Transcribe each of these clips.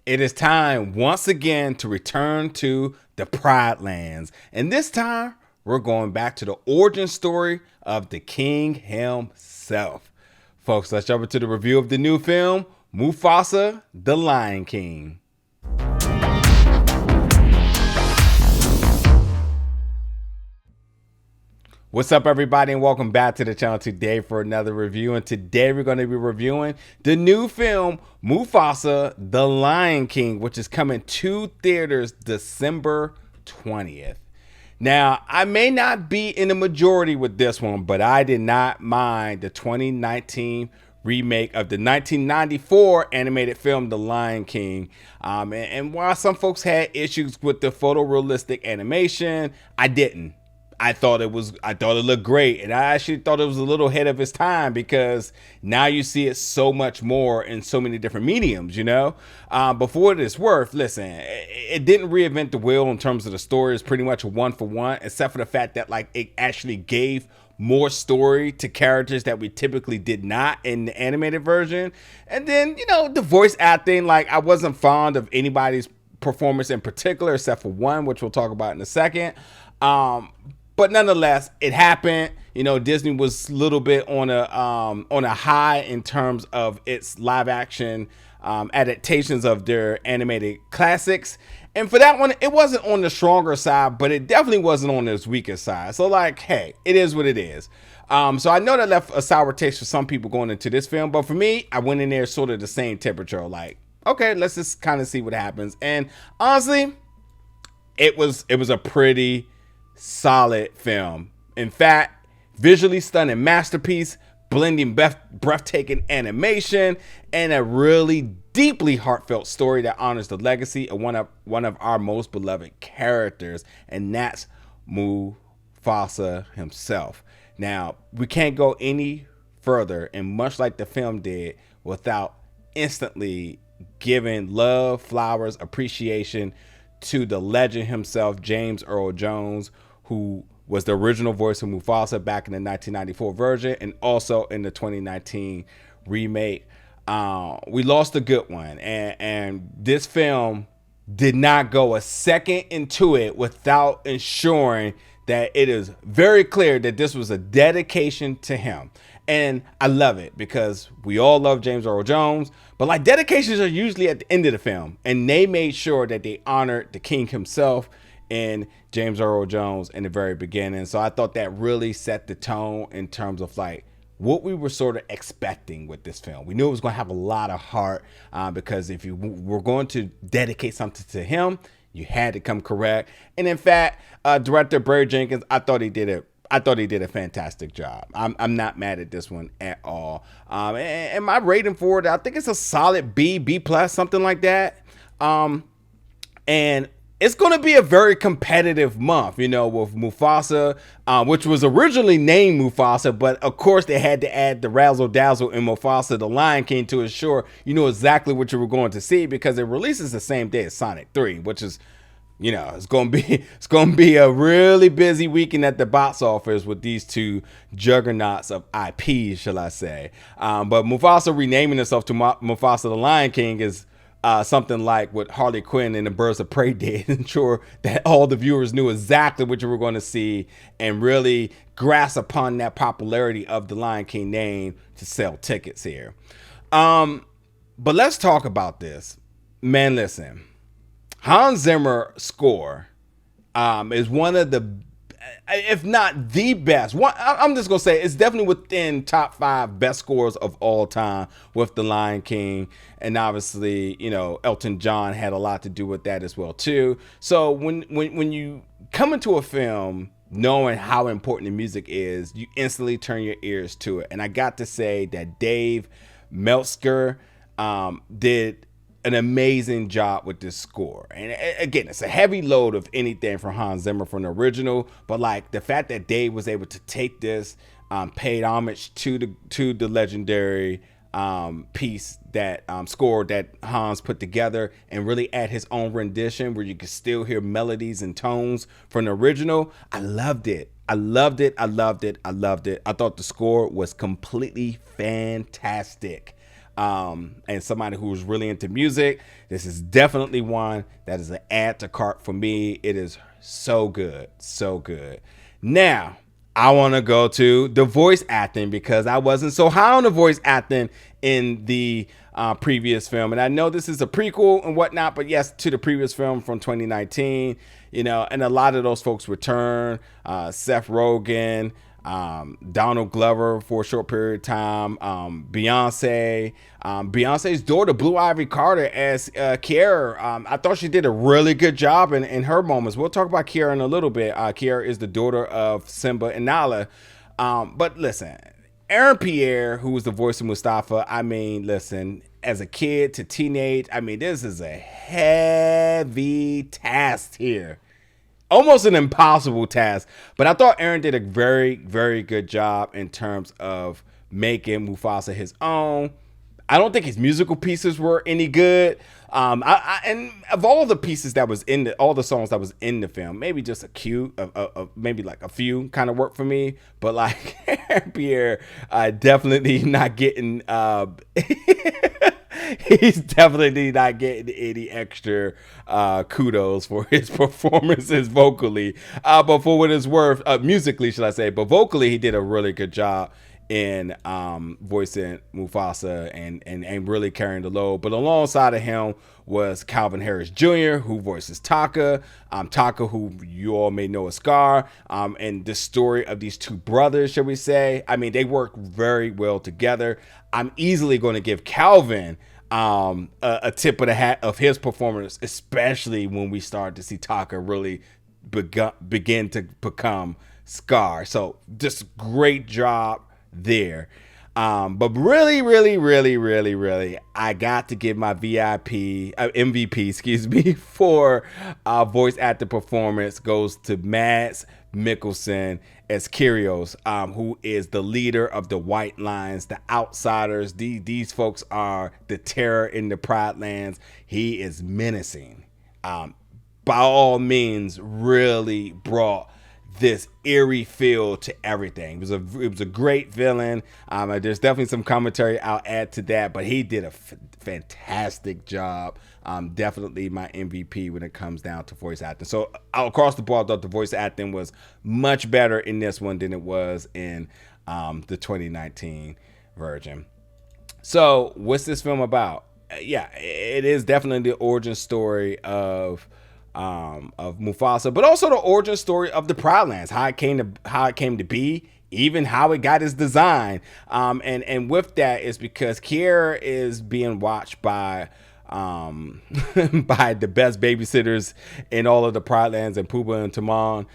It is time once again to return to the Pride Lands. And this time, we're going back to the origin story of the king himself. Folks, let's jump into the review of the new film, Mufasa, the Lion King. What's up, everybody, and welcome back to the channel today for another review. And today we're going to be reviewing the new film Mufasa, the Lion King, which is coming to theaters December 20th. Now, I may not be in the majority with this one, but I did not mind the 2019 remake of the 1994 animated film The Lion King. And while some folks had issues with the photorealistic animation, I didn't. I thought it looked great, and I actually thought it was a little ahead of its time because now you see it so much more in so many different mediums, you know. But for what it's worth, listen, it didn't reinvent the wheel in terms of the story. It's pretty much a one for one, except for the fact that like it actually gave more story to characters that we typically did not in the animated version. And then, you know, the voice acting, like I wasn't fond of anybody's performance in particular, except for one, which we'll talk about in a second. But nonetheless, it happened. You know, Disney was a little bit on a high in terms of its live action adaptations of their animated classics. And for that one, it wasn't on the stronger side, but it definitely wasn't on its weaker side. So like, hey, it is what it is. So I know that left a sour taste for some people going into this film, but for me, I went in there sort of the same temperature. Like, okay, let's just kind of see what happens. And honestly, it was a pretty solid film. In fact, visually stunning masterpiece, blending breathtaking animation and a really deeply heartfelt story that honors the legacy of one of our most beloved characters, and that's Mufasa himself. Now, we can't go any further, and much like the film did, without instantly giving love, flowers, appreciation to the legend himself, James Earl Jones, who was the original voice of Mufasa back in the 1994 version and also in the 2019 remake. We lost a good one, and this film did not go a second into it without ensuring that it is very clear that this was a dedication to him. And I love it because we all love James Earl Jones, but like dedications are usually at the end of the film, and they made sure that they honored the king himself and James Earl Jones in the very beginning. So I thought that really set the tone in terms of like what we were sort of expecting with this film. We knew it was going to have a lot of heart because if you were going to dedicate something to him, you had to come correct. And in fact, director Barry Jenkins, I thought he did a fantastic job. I'm not mad at this one at all. And my rating for it, I think it's a solid B plus, something like that. And it's going to be a very competitive month, you know, with Mufasa, which was originally named Mufasa, but of course they had to add the razzle dazzle in Mufasa, the Lion King, to ensure you know exactly what you were going to see, because it releases the same day as Sonic 3, which is, you know, it's going to be a really busy weekend at the box office with these two juggernauts of IP, shall I say. But Mufasa renaming himself to Mufasa the Lion King is something like what Harley Quinn and the Birds of Prey did, ensure that all the viewers knew exactly what you were going to see and really grasp upon that popularity of the Lion King name to sell tickets here. But let's talk about this. Man, listen. Hans Zimmer score is one of the, if not the best, I'm just gonna say it's definitely within top 5 best scores of all time with The Lion King. And obviously, you know, Elton John had a lot to do with that as well too. So when you come into a film knowing how important the music is, you instantly turn your ears to it. And I got to say that Dave Meltzer did an amazing job with this score. And again, it's a heavy load of anything from Hans Zimmer from the original, but like the fact that Dave was able to take this, paid homage to the legendary piece, that score that Hans put together, and really add his own rendition where you can still hear melodies and tones from the original. I loved it. I loved it. I thought the score was completely fantastic. and somebody who's really into music, this is definitely one that is an add to cart for me. It is so good, so good. Now, I want to go to the voice acting because I wasn't so high on the voice acting in the previous film. And I know this is a prequel and whatnot, but yes, to the previous film from 2019, and a lot of those folks return. Seth Rogen, Donald Glover for a short period of time, Beyonce's daughter, Blue Ivy Carter, as Kiara. I thought she did a really good job in her moments. We'll talk about Kiara in a little bit. Kiara is the daughter of Simba and Nala. But listen, Aaron Pierre, who was the voice of Mustafa, I mean, listen, as a kid to teenage, I mean, this is a heavy task here. Almost an impossible task, but I thought Aaron did a very, very good job in terms of making Mufasa his own. I don't think his musical pieces were any good. And of all the pieces that was in all the songs that was in the film, maybe just maybe like a few kind of worked for me. But like Aaron Pierre, definitely not getting. He's definitely not getting any extra kudos for his performances vocally. But for what it's worth, musically, should I say, but vocally, he did a really good job in voicing Mufasa and really carrying the load. But alongside of him was Kelvin Harrison Jr., who voices Taka. Taka, who you all may know as Scar. And the story of these two brothers, shall we say. I mean, they work very well together. I'm easily going to give Kelvin a tip of the hat of his performance, especially when we start to see Taka really begin to become Scar. So just great job there. But really, I got to give my MVP, for voice actor performance goes to Mads Mikkelsen as Kyrios, who is the leader of the White Lions, the outsiders. These folks are the terror in the Pride Lands. He is menacing. By all means, really brought this eerie feel to everything. It was a great villain. There's definitely some commentary I'll add to that, but he did a fantastic job. Definitely my MVP when it comes down to voice acting. So across the board, I thought the voice acting was much better in this one than it was in the 2019 version. So what's this film about? Yeah, it is definitely the origin story of Mufasa, but also the origin story of the Proud Lands, how it came to be, even how it got its design. And with that is because Kiara is being watched by by the best babysitters in all of the Pride Lands, and Pumbaa and Timon,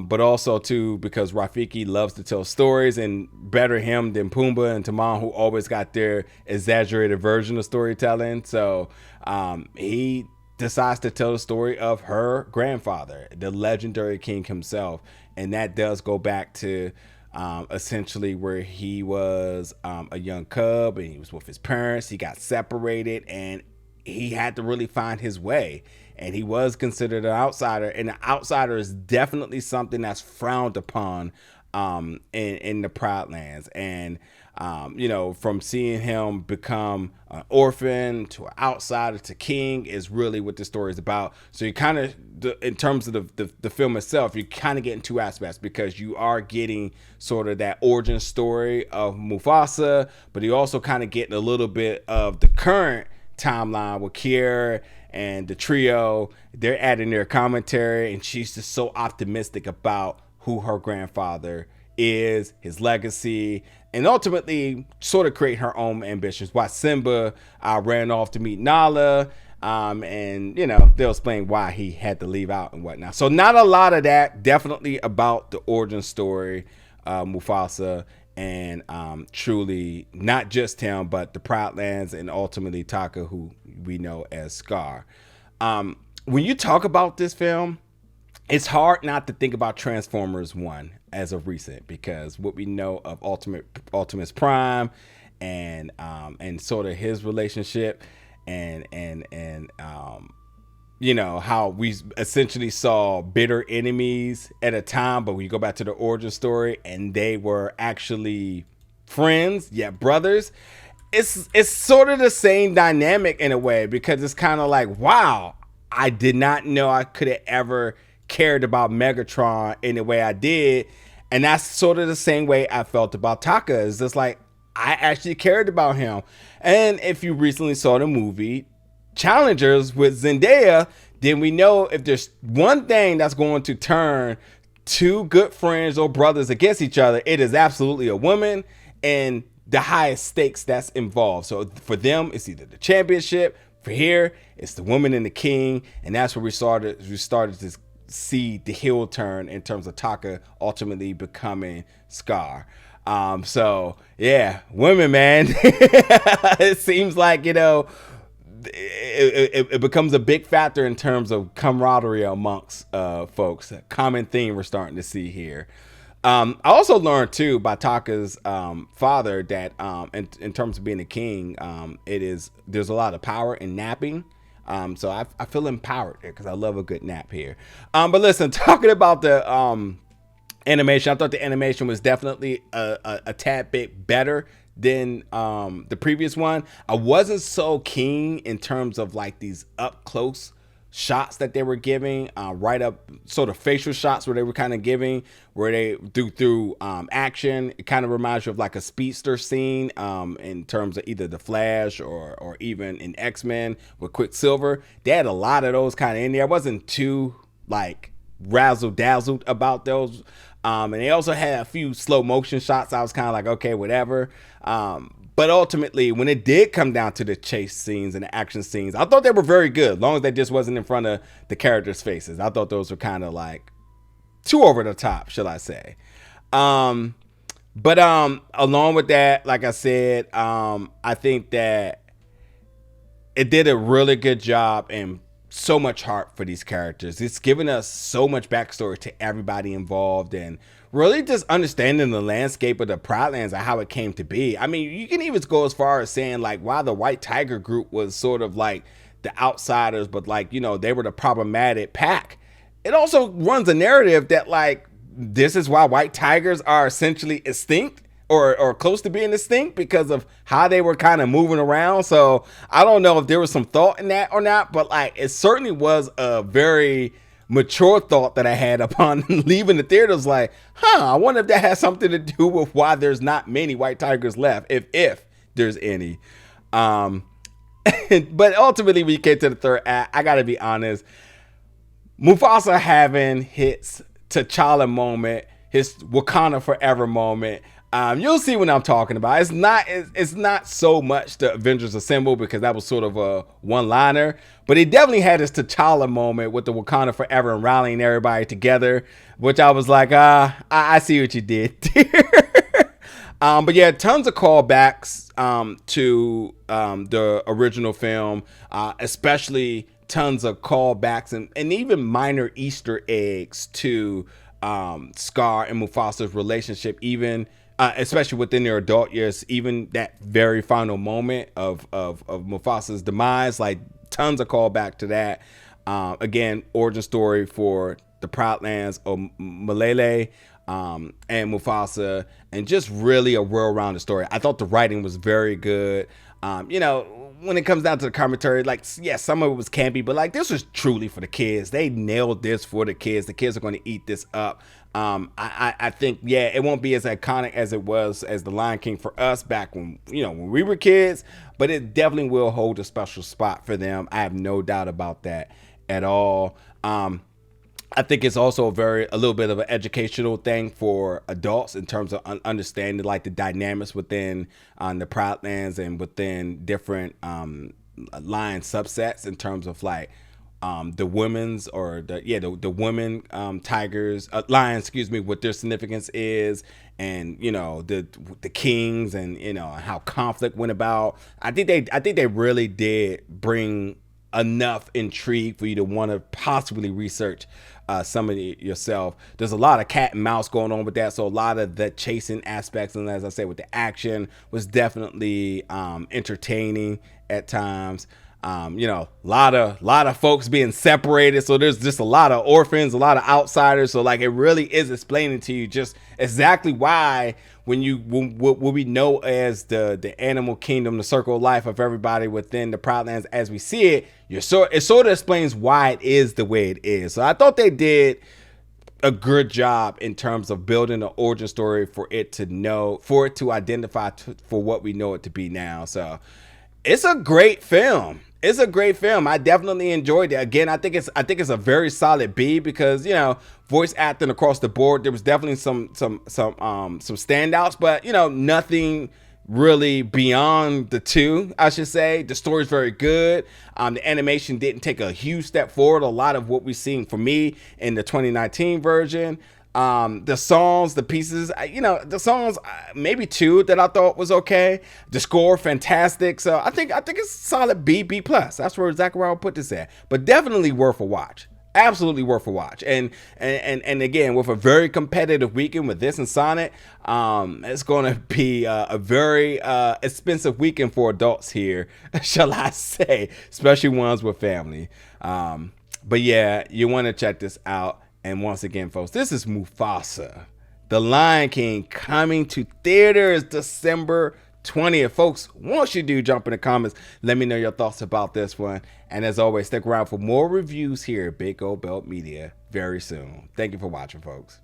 but also too because Rafiki loves to tell stories, and better him than Pumbaa and Timon, who always got their exaggerated version of storytelling. So he decides to tell the story of her grandfather, the legendary king himself. And that does go back to essentially where he was a young cub and he was with his parents. He got separated and he had to really find his way. And he was considered an outsider. And an outsider is definitely something that's frowned upon in the Proud Lands. And from seeing him become an orphan to an outsider to king is really what the story is about. So you kind of, in terms of the film itself, you kind of get in two aspects, because you are getting sort of that origin story of Mufasa, but you also kind of getting a little bit of the current timeline with Kiara and the trio. They're adding their commentary, and she's just so optimistic about who her grandfather is, his legacy, and ultimately sort of create her own ambitions. While Simba ran off to meet Nala, and they'll explain why he had to leave out and whatnot. So not a lot of that. Definitely about the origin story, Mufasa, and truly not just him, but the Proud Lands, and ultimately Taka, who we know as Scar. When you talk about this film, it's hard not to think about Transformers 1 as of recent, because what we know of Optimus Prime and sort of his relationship and how we essentially saw bitter enemies at a time, but when you go back to the origin story and they were actually friends, yet brothers. it's sort of the same dynamic in a way, because it's kind of like, wow, I did not know I could have ever cared about Megatron in the way I did. And that's sort of the same way I felt about Taka. It's just like, I actually cared about him. And if you recently saw the movie Challengers with Zendaya, then we know if there's one thing that's going to turn two good friends or brothers against each other, it is absolutely a woman and the highest stakes that's involved. So for them, it's either the championship. For here, it's the woman and the king, and that's where we started to see the heel turn in terms of Taka ultimately becoming Scar. So yeah, women, man. It seems like, you know, it becomes a big factor in terms of camaraderie amongst folks. A common theme we're starting to see here. I also learned too by Taka's father that in terms of being a king, there's a lot of power in napping. So I feel empowered because I love a good nap here. But listen, talking about the animation, I thought the animation was definitely a tad bit better than the previous one. I wasn't so keen in terms of like these up close shots that they were giving, right up sort of facial shots where they were kind of giving, where they through action. It kind of reminds you of like a speedster scene in terms of either the Flash or even in X-Men with Quicksilver. They had a lot of those kind of in there. I wasn't too like razzle dazzled about those. And they also had a few slow motion shots. I was kind of like, okay, whatever. But ultimately, when it did come down to the chase scenes and the action scenes, I thought they were very good, as long as they just wasn't in front of the characters' faces. I thought those were kind of like too over the top, shall I say. But along with that, like I said, I think that it did a really good job and so much heart for these characters. It's given us so much backstory to everybody involved and really just understanding the landscape of the Proudlands and how it came to be. I mean, you can even go as far as saying like why the White Tiger group was sort of like the outsiders, but like, you know, they were the problematic pack. It also runs a narrative that like this is why white tigers are essentially extinct or close to being extinct because of how they were kind of moving around. So I don't know if there was some thought in that or not, but like it certainly was a very mature thought that I had upon leaving the theaters. Like, I wonder if that has something to do with why there's not many white tigers left, if there's any. But ultimately, when you get to the third act, I gotta be honest, Mufasa having his T'Challa moment, his Wakanda Forever moment. You'll see what I'm talking about. It's not so much the Avengers Assemble because that was sort of a one-liner, but he definitely had his T'Challa moment with the Wakanda Forever and rallying everybody together, which I was like, I see what you did there. But yeah, tons of callbacks to the original film, especially tons of callbacks and even minor Easter eggs to Scar and Mufasa's relationship, even especially within their adult years, even that very final moment of Mufasa's demise, like tons of callback to that. Again, origin story for the Proudlands of Malele and Mufasa, and just really a well-rounded story. I thought the writing was very good. You know, when it comes down to the commentary, like, yeah, some of it was campy, but like this was truly for the kids. They nailed this for the kids. The kids are going to eat this up. I think, yeah, it won't be as iconic as it was as The Lion King for us back when we were kids, but it definitely will hold a special spot for them. I have no doubt about that at all. I think it's also a little bit of an educational thing for adults in terms of understanding like the dynamics within the Proudlands and within different lion subsets in terms of like the women's or the women tigers, lions, excuse me, what their significance is, and the kings, and how conflict went about. I think they really did bring enough intrigue for you to want to possibly research some of it yourself. There's a lot of cat and mouse going on with that, so a lot of the chasing aspects, and as I say, with the action was definitely entertaining at times. A lot of folks being separated. So there's just a lot of orphans, a lot of outsiders. So like, it really is explaining to you just exactly why when we know as the animal kingdom, the circle of life of everybody within the Proudlands as we see it, it sort of explains why it is the way it is. So I thought they did a good job in terms of building an origin story for it to identify for what we know it to be now. So it's a great film. It's a great film. I definitely enjoyed it. Again, I think it's a very solid B because, voice acting across the board, there was definitely some standouts, but nothing really beyond the two, I should say. The story's very good. The animation didn't take a huge step forward. A lot of what we've seen for me in the 2019 version. The songs, the pieces, the songs, maybe two that I thought was okay. The score, fantastic. So I think it's solid B plus. That's where exactly where I'll put this at. But definitely worth a watch. Absolutely worth a watch. And again, with a very competitive weekend with this and Sonic, it's going to be a very expensive weekend for adults here, shall I say, especially ones with family. But yeah, you want to check this out. And once again, folks, this is Mufasa, The Lion King, coming to theaters December 20th. Folks, once you do, jump in the comments. Let me know your thoughts about this one. And as always, stick around for more reviews here at Big Gold Belt Media very soon. Thank you for watching, folks.